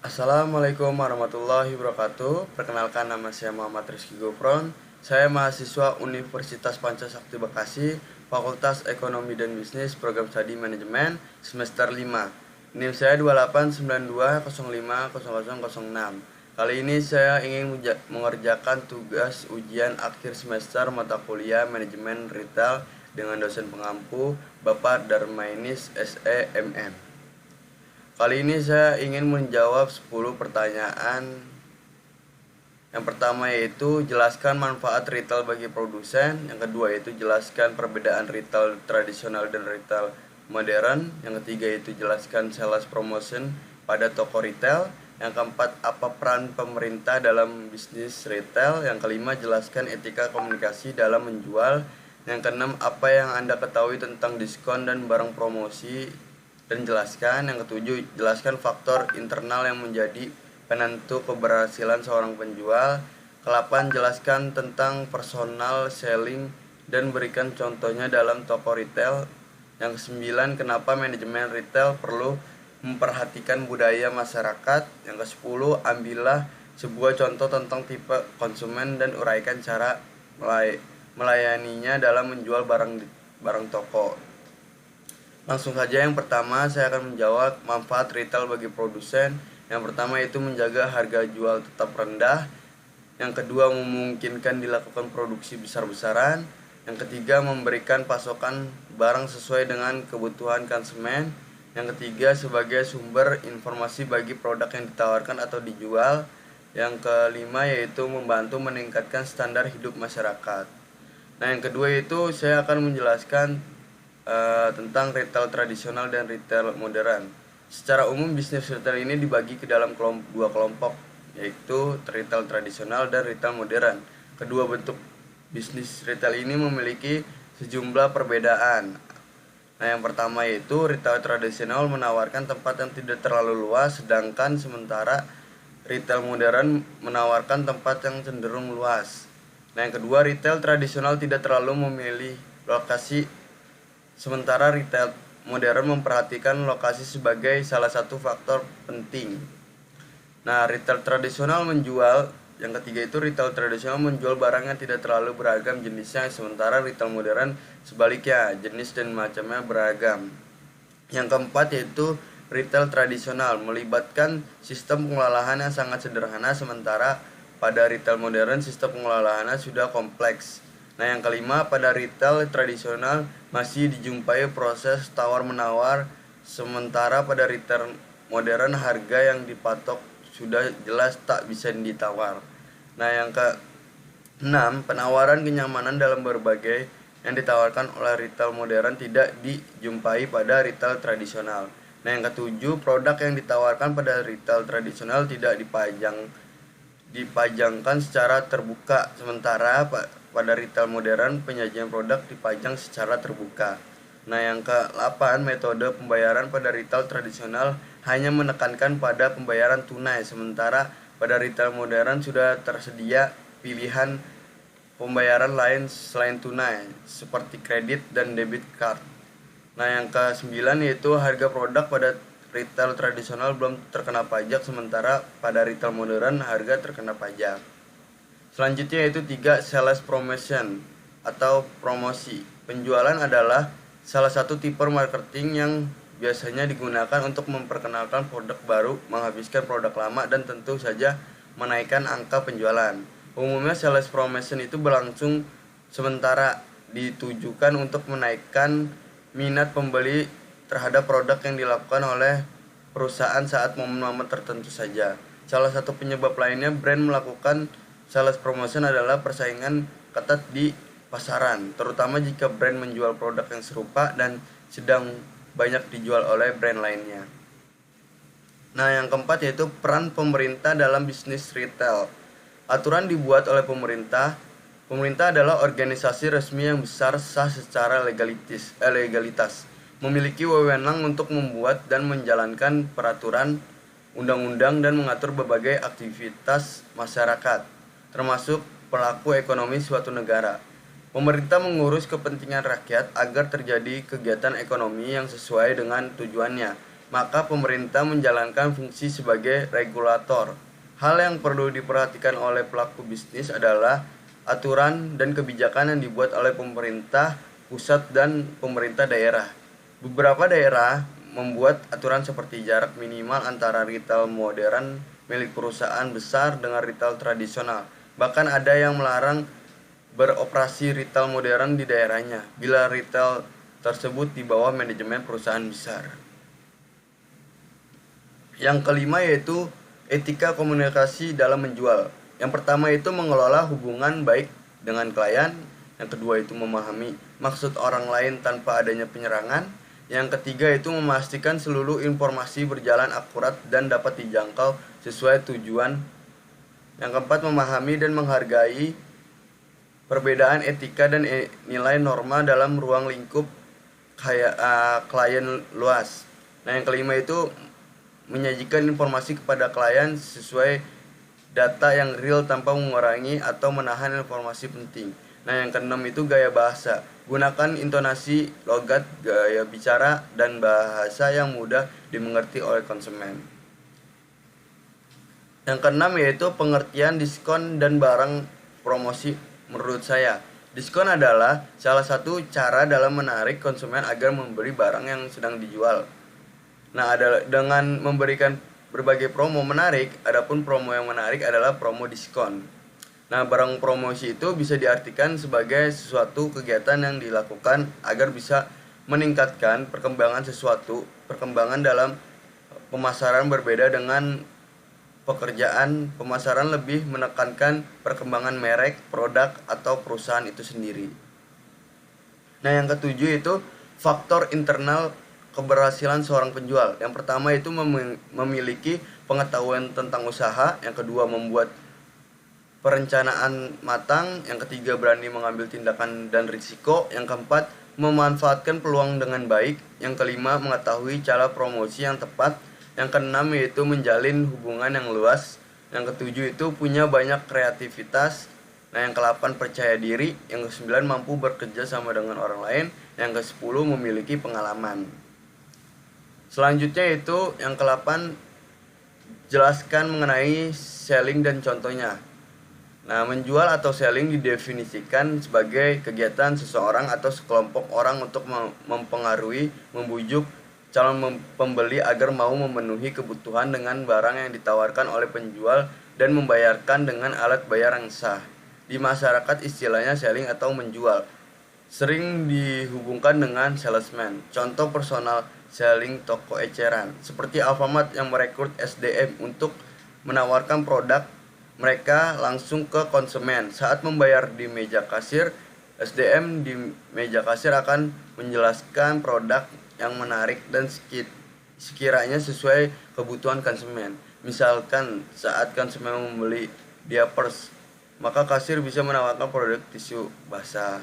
Assalamualaikum warahmatullahi wabarakatuh. Perkenalkan, nama saya Muhammad Rizky Gufron. Saya mahasiswa Universitas Pancasakti Bekasi, Fakultas Ekonomi dan Bisnis, Program Studi Manajemen, semester 5. NIM saya 2892050006. Kali ini saya ingin mengerjakan tugas ujian akhir semester mata kuliah Manajemen Retail dengan dosen pengampu Bapak Darmainis SEMM. Kali ini saya ingin menjawab 10 pertanyaan. Yang pertama yaitu jelaskan manfaat retail bagi produsen. Yang kedua yaitu jelaskan perbedaan retail tradisional dan retail modern. Yang ketiga yaitu jelaskan sales promotion pada toko retail. Yang keempat, apa peran pemerintah dalam bisnis retail. Yang kelima, jelaskan etika komunikasi dalam menjual. Yang keenam, apa yang Anda ketahui tentang diskon dan barang promosi dan jelaskan. Yang ketujuh, jelaskan faktor internal yang menjadi penentu keberhasilan seorang penjual. Ke-8, jelaskan tentang personal selling dan berikan contohnya dalam toko retail. Yang ke-9, kenapa manajemen retail perlu memperhatikan budaya masyarakat. Yang ke-10, ambillah sebuah contoh tentang tipe konsumen dan uraikan cara melayaninya dalam menjual barang toko. Langsung saja, yang pertama saya akan menjawab manfaat retail bagi produsen. Yang pertama itu menjaga harga jual tetap rendah. Yang kedua, memungkinkan dilakukan produksi besar-besaran. Yang ketiga, memberikan pasokan barang sesuai dengan kebutuhan konsumen. Yang ketiga, sebagai sumber informasi bagi produk yang ditawarkan atau dijual. Yang kelima yaitu membantu meningkatkan standar hidup masyarakat. Nah, yang kedua itu saya akan menjelaskan tentang retail tradisional dan retail modern. Secara umum, bisnis retail ini dibagi ke dalam dua kelompok, yaitu retail tradisional dan retail modern. Kedua bentuk bisnis retail ini memiliki sejumlah perbedaan. Nah, yang pertama yaitu retail tradisional menawarkan tempat yang tidak terlalu luas, sedangkan sementara retail modern menawarkan tempat yang cenderung luas. Nah, yang kedua, retail tradisional tidak terlalu memilih lokasi, sementara retail modern memperhatikan lokasi sebagai salah satu faktor penting. Nah, retail tradisional menjual, yang ketiga itu retail tradisional menjual barang yang tidak terlalu beragam jenisnya, sementara retail modern sebaliknya, jenis dan macamnya beragam. Yang keempat yaitu retail tradisional melibatkan sistem pengelolaan yang sangat sederhana, sementara pada retail modern sistem pengelolaannya sudah kompleks. Nah, yang kelima, pada retail tradisional masih dijumpai proses tawar-menawar, sementara pada retail modern harga yang dipatok sudah jelas tak bisa ditawar. Nah, yang ke-6, penawaran kenyamanan dalam berbagai yang ditawarkan oleh retail modern tidak dijumpai pada retail tradisional. Nah, yang ke-7, produk yang ditawarkan pada retail tradisional tidak dipajangkan secara terbuka, sementara pada retail modern penyajian produk dipajang secara terbuka. Nah, yang ke-8, metode pembayaran pada retail tradisional hanya menekankan pada pembayaran tunai, sementara pada retail modern sudah tersedia pilihan pembayaran lain selain tunai seperti kredit dan debit card. Nah, yang ke-9 yaitu harga produk pada retail tradisional belum terkena pajak, sementara pada retail modern harga terkena pajak. Selanjutnya yaitu 3, sales promotion atau promosi. Penjualan adalah salah satu tipe marketing yang biasanya digunakan untuk memperkenalkan produk baru, menghabiskan produk lama, dan tentu saja menaikkan angka penjualan. Umumnya sales promotion itu berlangsung sementara, ditujukan untuk menaikkan minat pembeli terhadap produk yang dilakukan oleh perusahaan saat momen-momen tertentu saja. Salah satu penyebab lainnya brand melakukan sales promotion adalah persaingan ketat di pasaran, terutama jika brand menjual produk yang serupa dan sedang banyak dijual oleh brand lainnya. Nah, yang keempat yaitu peran pemerintah dalam bisnis retail. Aturan dibuat oleh pemerintah. Pemerintah adalah organisasi resmi yang besar, sah secara legalitas, memiliki wewenang untuk membuat dan menjalankan peraturan, undang-undang, dan mengatur berbagai aktivitas masyarakat, termasuk pelaku ekonomi suatu negara. Pemerintah mengurus kepentingan rakyat agar terjadi kegiatan ekonomi yang sesuai dengan tujuannya. maka pemerintah menjalankan fungsi sebagai regulator. Hal yang perlu diperhatikan oleh pelaku bisnis adalah aturan dan kebijakan yang dibuat oleh pemerintah pusat dan pemerintah daerah. Beberapa daerah membuat aturan seperti jarak minimal antara retail modern milik perusahaan besar dengan retail tradisional. Bahkan ada yang melarang beroperasi retail modern di daerahnya bila retail tersebut di bawah manajemen perusahaan besar. Yang kelima yaitu etika komunikasi dalam menjual. Yang pertama itu mengelola hubungan baik dengan klien. Yang kedua itu memahami maksud orang lain tanpa adanya penyerangan. Yang ketiga itu memastikan seluruh informasi berjalan akurat dan dapat dijangkau sesuai tujuan. Yang keempat, memahami dan menghargai perbedaan etika dan nilai norma dalam ruang lingkup klien luas. Nah, yang kelima itu menyajikan informasi kepada klien sesuai data yang real tanpa mengurangi atau menahan informasi penting. Nah, yang keenam itu gaya bahasa. Gunakan intonasi, logat, gaya bicara, dan bahasa yang mudah dimengerti oleh konsumen. Yang keenam yaitu pengertian diskon dan barang promosi. Menurut saya, diskon adalah salah satu cara dalam menarik konsumen agar membeli barang yang sedang dijual. Nah, dengan memberikan berbagai promo menarik, adapun promo yang menarik adalah promo diskon. Nah, barang promosi itu bisa diartikan sebagai sesuatu kegiatan yang dilakukan agar bisa meningkatkan perkembangan dalam pemasaran berbeda dengan pekerjaan pemasaran lebih menekankan perkembangan merek, produk, atau perusahaan itu sendiri. Nah, yang ketujuh itu faktor internal keberhasilan seorang penjual. Yang pertama itu memiliki pengetahuan tentang usaha. Yang kedua, membuat perencanaan matang. Yang ketiga, berani mengambil tindakan dan risiko. Yang keempat, memanfaatkan peluang dengan baik. Yang kelima, mengetahui cara promosi yang tepat. Yang keenam yaitu menjalin hubungan yang luas. Yang ketujuh itu punya banyak kreativitas. Nah, yang ke-8 percaya diri. Yang ke-9 mampu bekerja sama dengan orang lain. Yang ke-10 memiliki pengalaman. Selanjutnya itu yang ke-8, jelaskan mengenai selling dan contohnya. Nah, menjual atau selling didefinisikan sebagai kegiatan seseorang atau sekelompok orang untuk mempengaruhi, membujuk calon pembeli agar mau memenuhi kebutuhan dengan barang yang ditawarkan oleh penjual dan membayarkan dengan alat bayar yang sah. Di masyarakat istilahnya selling atau menjual sering dihubungkan dengan salesman. Contoh personal selling toko eceran seperti Alfamart yang merekrut SDM untuk menawarkan produk mereka langsung ke konsumen. Saat membayar di meja kasir, SDM di meja kasir akan menjelaskan produk yang menarik dan sekiranya sesuai kebutuhan konsumen. Misalkan saat konsumen membeli diapers, maka kasir bisa menawarkan produk tisu basah.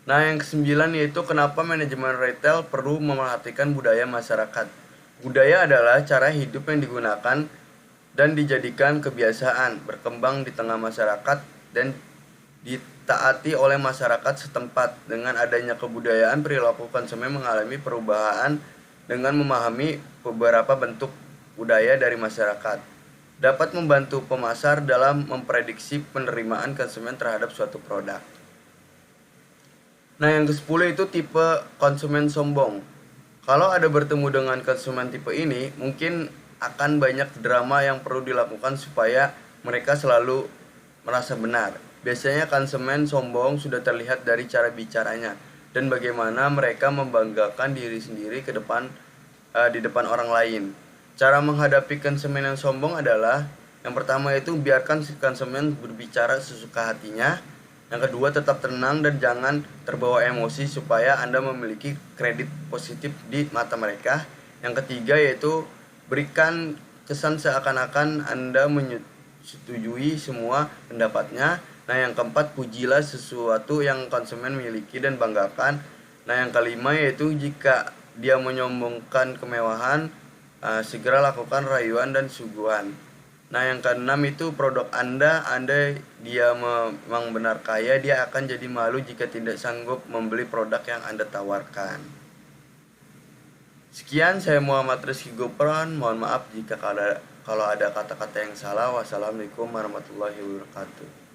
Nah, yang ke-9 yaitu kenapa manajemen retail perlu memerhatikan budaya masyarakat. Budaya adalah cara hidup yang digunakan dan dijadikan kebiasaan berkembang di tengah masyarakat dan ditaati oleh masyarakat setempat. Dengan adanya kebudayaan, perilaku konsumen mengalami perubahan. Dengan memahami beberapa bentuk budaya dari masyarakat dapat membantu pemasar dalam memprediksi penerimaan konsumen terhadap suatu produk. Nah, yang ke-10 itu tipe konsumen sombong. Kalau ada bertemu dengan konsumen tipe ini, mungkin akan banyak drama yang perlu dilakukan supaya mereka selalu merasa benar. Biasanya konsumen sombong sudah terlihat dari cara bicaranya dan bagaimana mereka membanggakan diri sendiri di depan orang lain. Cara menghadapi konsumen yang sombong adalah yang pertama itu biarkan si konsumen berbicara sesuka hatinya. Yang kedua, tetap tenang dan jangan terbawa emosi supaya Anda memiliki kredit positif di mata mereka. Yang ketiga yaitu berikan kesan seakan-akan Anda menyetujui semua pendapatnya. Nah, yang keempat, pujilah sesuatu yang konsumen miliki dan banggakan. Nah, yang kelima yaitu jika dia menyombongkan kemewahan, segera lakukan rayuan dan suguhan. Nah, yang keenam itu produk Anda dia memang benar kaya, dia akan jadi malu jika tidak sanggup membeli produk yang Anda tawarkan. Sekian, saya Muhammad Rizky Gopran. Mohon maaf jika kalau ada kata-kata yang salah. Wassalamualaikum warahmatullahi wabarakatuh.